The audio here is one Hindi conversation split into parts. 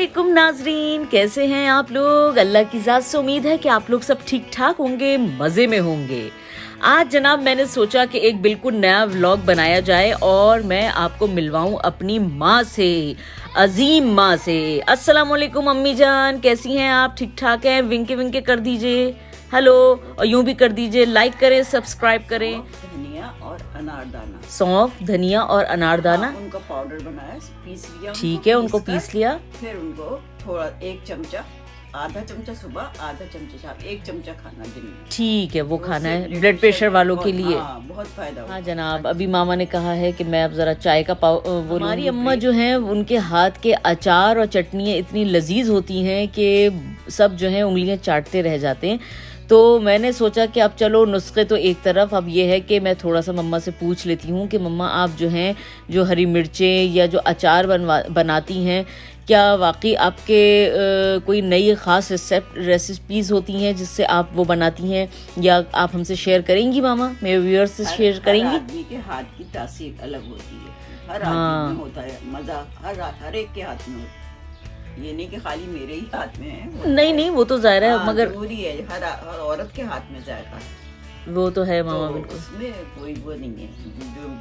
अस्सलामुअलैकुम नाजरीन, कैसे हैं आप लोग। अल्लाह की ज़ात से उम्मीद है कि आप लोग सब ठीक ठाक होंगे, मज़े में होंगे। आज जनाब मैंने सोचा कि एक बिल्कुल नया व्लॉग बनाया जाए और मैं आपको मिलवाऊं अपनी माँ से, अजीम माँ से। अस्सलामुअलैकुम अम्मी जान, कैसी हैं आप, ठीक ठाक हैं। विंके विंके कर दीजिए, हेलो, और यूं भी कर दीजिए, लाइक करें, सब्सक्राइब करें। धनिया और अनारदाना, सौंफ, धनिया और अनारदाना, उनका पाउडर बनाया, पीस लिया। ठीक है, उनको पीस लिया। फिर उनको थोड़ा एक चमचा, आधा चमचा सुबह, आधा चमचा शाम, एक चमचा खाना दिन में। ठीक है, वो खाना है ब्लड प्रेशर वालों के लिए। बहुत फायदा होगा। हाँ जनाब, अभी मामा ने कहा है कि मैं अब जरा चाय का वो हमारी अम्मा जो हैं उनके हाथ के अचार और चटनियाँ इतनी लजीज होती हैं कि सब जो हैं उंगलियां चाटते रह जाते हैं। तो मैंने सोचा कि अब चलो नुस्खे तो एक तरफ, अब ये है कि मैं थोड़ा सा मम्मा से पूछ लेती हूँ कि मम्मा आप जो हैं जो हरी मिर्चें या जो अचार बनाती हैं, क्या वाकई आपके कोई नई ख़ास रेसिपीज़ होती हैं जिससे आप वो बनाती हैं, या आप हमसे शेयर करेंगी मामा, मेरे व्यूअर्स से शेयर करेंगी। हर आदमी के हाथ की तासीर अलग होती है, हर आदमी में होता है मज़ा, हर एक के हाथ में होता है। ये नहीं कि खाली मेरे ही हाथ में है, नहीं वो तो जाहिर है, मगर जरूरी है हर औरत के हाथ में जाएगा, वो तो है मामा, तो बिल्कुल। उसमें कोई वो नहीं है,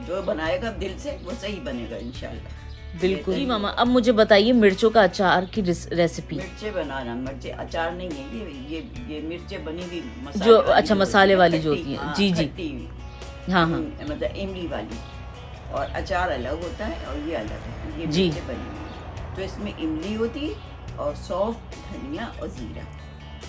जो बनाएगा दिल से वो सही बनेगा इंशाल्लाह। बिल्कुल जी मामा। अब मुझे बताइए मिर्चों का अचार की रेसिपी। मिर्चे बनाना, मिर्चे अचार नहीं है, ये मिर्चे बनी हुई मसाले जो वाली, अच्छा मसाले वाली जो होती हैं, जी जी, हाँ हाँ, मतलब इमली वाली। और अचार अलग होता है और ये अलग है, ये मिर्चे बनी हुई। तो इसमें इमली होती है और सौंफ, धनिया और जीरा,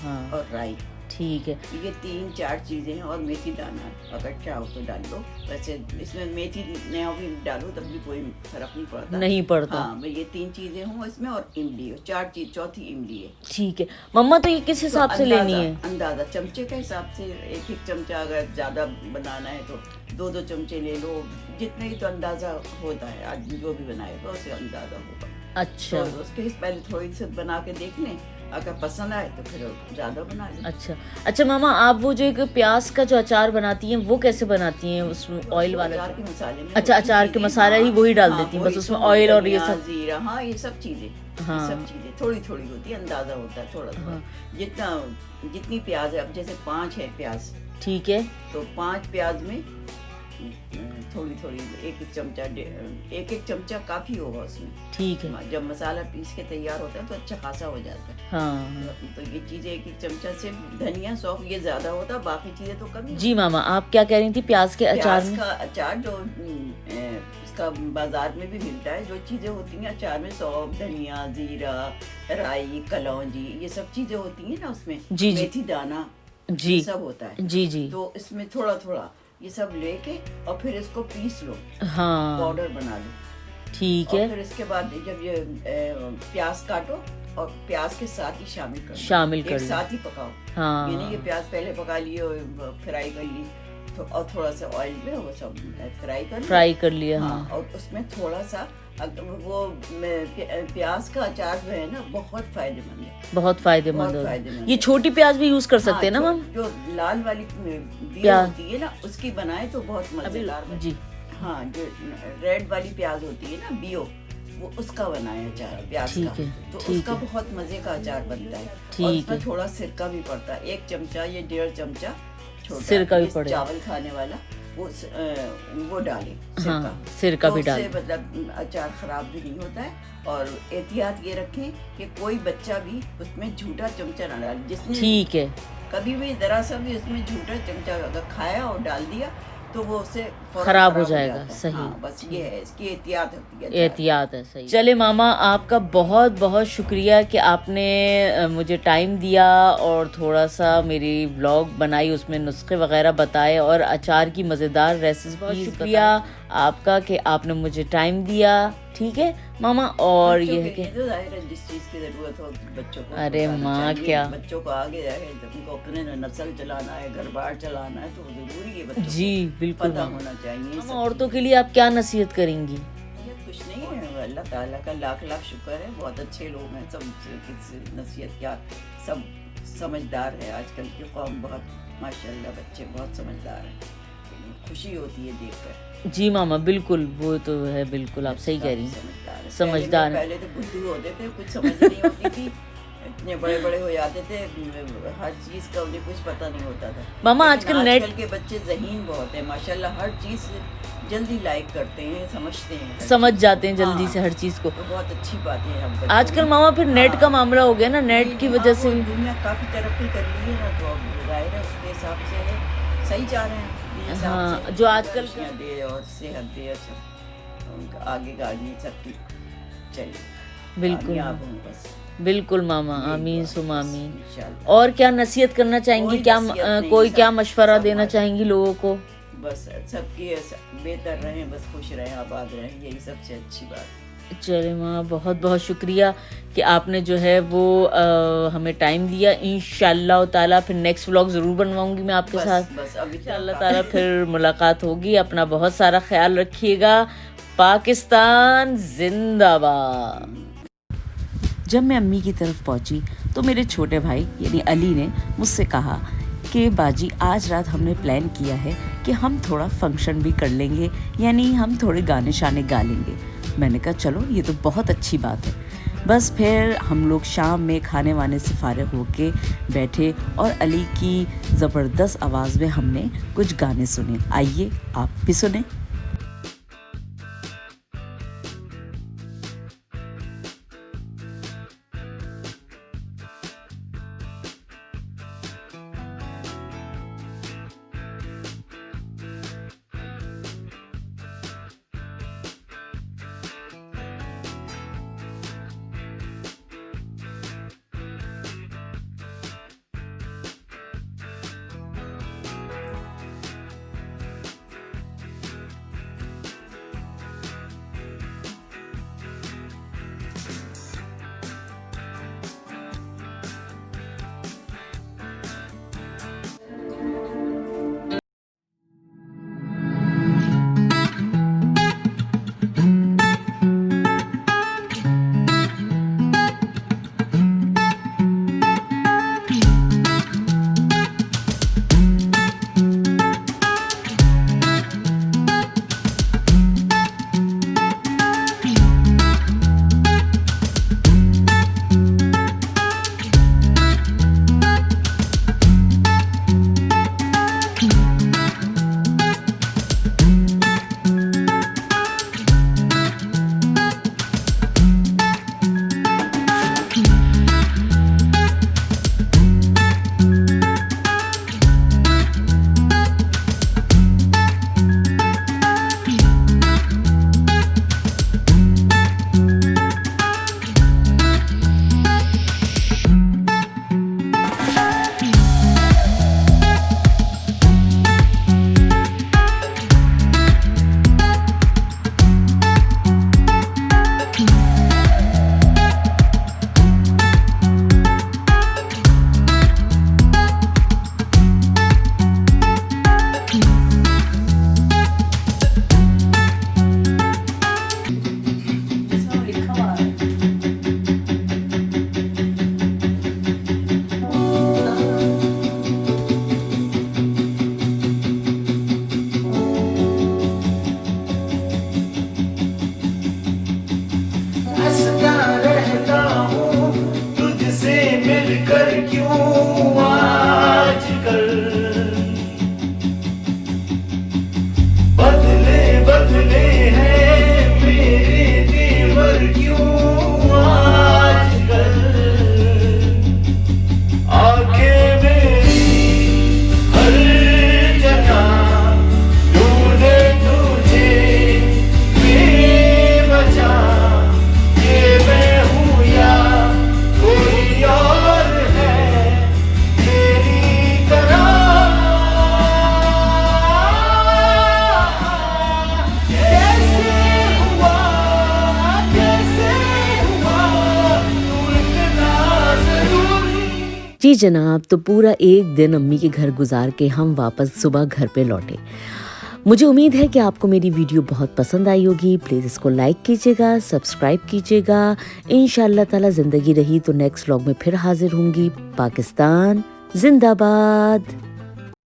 हाँ, और राई, ठीक है। ये 3-4 चीजें हैं, और मेथी दाना अगर चाहो तो डाल लो। वैसे इसमें मेथी नहीं भी डालो तब भी कोई फर्क नहीं पड़ता, नहीं पड़ता। हाँ, ये 3 चीजें हों इसमें, और इमली हो, 4 चीज, चौथी इमली है। ठीक है मम्मा, तो ये किस हिसाब से लेनी है? अंदाजा चमचे के हिसाब से, एक चमचा, अगर ज्यादा बनाना है तो 2 चमचे ले लो, जितने ही तो अंदाजा होता है, आदमी जो भी बनाएगा उसे अंदाजा होगा। अच्छा, तो उसके पहले थोड़ी सी बना के देख लें, अगर पसंद आए तो फिर ज्यादा बना लें। अच्छा मामा, आप वो जो एक प्याज का जो अचार बनाती हैं वो कैसे बनाती हैं? उसमें ऑयल वाला अचार के मसाले में, अच्छा, अचार के मसाला ही वही डाल देती हैं, बस उसमें ऑयल और ये सब, जीरा, हाँ, ये सब चीजें, हाँ, सब चीजें थोड़ी थोड़ी होती है, अंदाजा होता है थोड़ा थोड़ा, जितनी प्याज है, अब जैसे 5 है प्याज, ठीक है, तो 5 प्याज में थोड़ी थोड़ी, एक चमचा काफी होगा उसमें, ठीक है। जब मसाला पीस के तैयार होता है तो अच्छा खासा हो जाता है, हाँ। तो ये चीजें 1 चमचा से, धनिया सौंफ ये ज्यादा होता है, बाकी चीजें तो कम। जी मामा, आप क्या कह रही थी? प्याज के अचार में, का अचार जो इसका बाजार में भी मिलता है, जो चीजें होती हैं अचार में, सौंफ, धनिया, जीरा, राई, कलौंजी, ये सब चीजें होती हैं ना उसमें, जी, मेथी दाना, जी, सब होता है, जी जी। तो इसमें थोड़ा थोड़ा ये सब लेके और फिर इसको पीस लो, हाँ, पाउडर बना लो, ठीक है। फिर इसके बाद जब ये प्याज काटो और प्याज के साथ ही शामिल कर लो, साथ ही पकाओ, हाँ, यानी ये प्याज पहले पका लिए और फ्राई कर ली, तो और थोड़ा सा ऑयल में वो सब फ्राई कर लिया, हाँ, और उसमें थोड़ा सा वो प्याज का अचार जो है ना, बहुत फायदेमंद है, बहुत फायदेमंद है। ये छोटी प्याज भी यूज कर सकते हैं ना मैम? जो लाल वाली प्याज होती है ना, उसकी बनाए तो बहुत मजेदार जी, हाँ, जो रेड वाली प्याज होती है ना, बियो, वो उसका बनाया अचार प्याज का, तो उसका बहुत मजे का अचार बनता है, और उसमें थोड़ा सिरका भी पड़ता है, 1 चमचा या 1.5 चमचा सिरका भी पड़े, चावल खाने वाला वो डाले, हाँ, सिरका भी डाले, मतलब अचार खराब भी नहीं होता है। और एहतियात ये रखें कि कोई बच्चा भी उसमें झूठा चमचा ना डाले, जिसने, ठीक है, कभी भी जरा सा भी उसमें झूठा चमचा अगर खाया और डाल दिया तो वो उससे खराब हो जाएगा, सही, हाँ, बस ये है, इसकी एहतियात होती है, एहतियात है, सही। चले मामा, आपका बहुत बहुत शुक्रिया कि आपने मुझे टाइम दिया और थोड़ा सा मेरी व्लॉग बनाई, उसमें नुस्खे वगैरह बताए और अचार की मज़ेदार रेसिपी। बहुत शुक्रिया आपका कि आपने मुझे टाइम दिया, ठीक है मामा। और ये है कि जिस चीज की जरूरत हो बच्चों को, अरे माँ, क्या बच्चों को आगे जाए, उनको अपने नस्ल चलाना है, घर बार चलाना है, तो जरूरी है बच्चों जी, बिल्कुल पता होना चाहिए। औरतों के लिए आप क्या नसीहत करेंगी? कुछ नहीं है, अल्लाह ताला का लाख लाख शुक्र है, बहुत अच्छे लोग हैं, सब नसीहत क्या, सब समझदार है, आजकल की कौम बहुत माशाल्लाह, बच्चे बहुत समझदार हैं, खुशी होती है देखकर। जी मामा बिल्कुल, वो तो है, बिल्कुल आप सही कह रही हैं, समझदार। पहले तो बुद्धू होते थे, कुछ समझ नहीं होती थी, इतने बड़े बड़े हो जाते थे, हर चीज का उन्हें कुछ पता नहीं होता था। मामा आजकल नेट के बच्चे ज़हीन बहुत है माशाल्लाह, हर चीज जल्दी लाइक करते हैं, समझते हैं, समझ जाते हैं जल्दी से हर चीज को। तो बहुत अच्छी बात है हम आजकल मामा फिर नेट का मामला हो गया ना, नेट की वजह से दुनिया काफी तरक्की कर रही है ना, तो अब जाहिर है उसके हिसाब से सही जा रहे हैं। हाँ, जो आजकल दे और सेहत दे, आगे गाड़ी सबकी चले। बिल्कुल बिल्कुल मामा, आमीन सुम आमीन। और क्या नसीहत करना चाहेंगी, क्या मशवरा देना चाहेंगी लोगों को? बस सबकी बेहतर रहें, बस खुश रहें, आबाद रहें, यही सबसे अच्छी बात। चले माँ, बहुत बहुत शुक्रिया कि आपने जो है वो हमें टाइम दिया। इंशाल्लाह ताला फिर नेक्स्ट व्लॉग ज़रूर बनवाऊंगी मैं आपके साथ। इंशाल्लाह ताला फिर मुलाकात होगी। अपना बहुत सारा ख्याल रखिएगा। पाकिस्तान जिंदाबाद। जब मैं अम्मी की तरफ पहुंची तो मेरे छोटे भाई यानी अली ने मुझसे कहा कि बाजी आज रात हमने प्लान किया है कि हम थोड़ा फंक्शन भी कर लेंगे, यानी हम थोड़े गाने शाने गा लेंगे। मैंने कहा चलो ये तो बहुत अच्छी बात है। बस फिर हम लोग शाम में खाने वाने से फारिग होके बैठे और अली की ज़बरदस्त आवाज़ में हमने कुछ गाने सुने। आइए आप भी सुने। जी जनाब, तो पूरा एक दिन अम्मी के घर गुजार के हम वापस सुबह घर पे लौटे। मुझे उम्मीद है कि आपको मेरी वीडियो बहुत पसंद आई होगी। प्लीज़ इसको लाइक कीजिएगा, सब्सक्राइब कीजिएगा। इंशाअल्लाह ताला ज़िंदगी रही तो नेक्स्ट व्लॉग में फिर हाजिर होंगी। पाकिस्तान जिंदाबाद।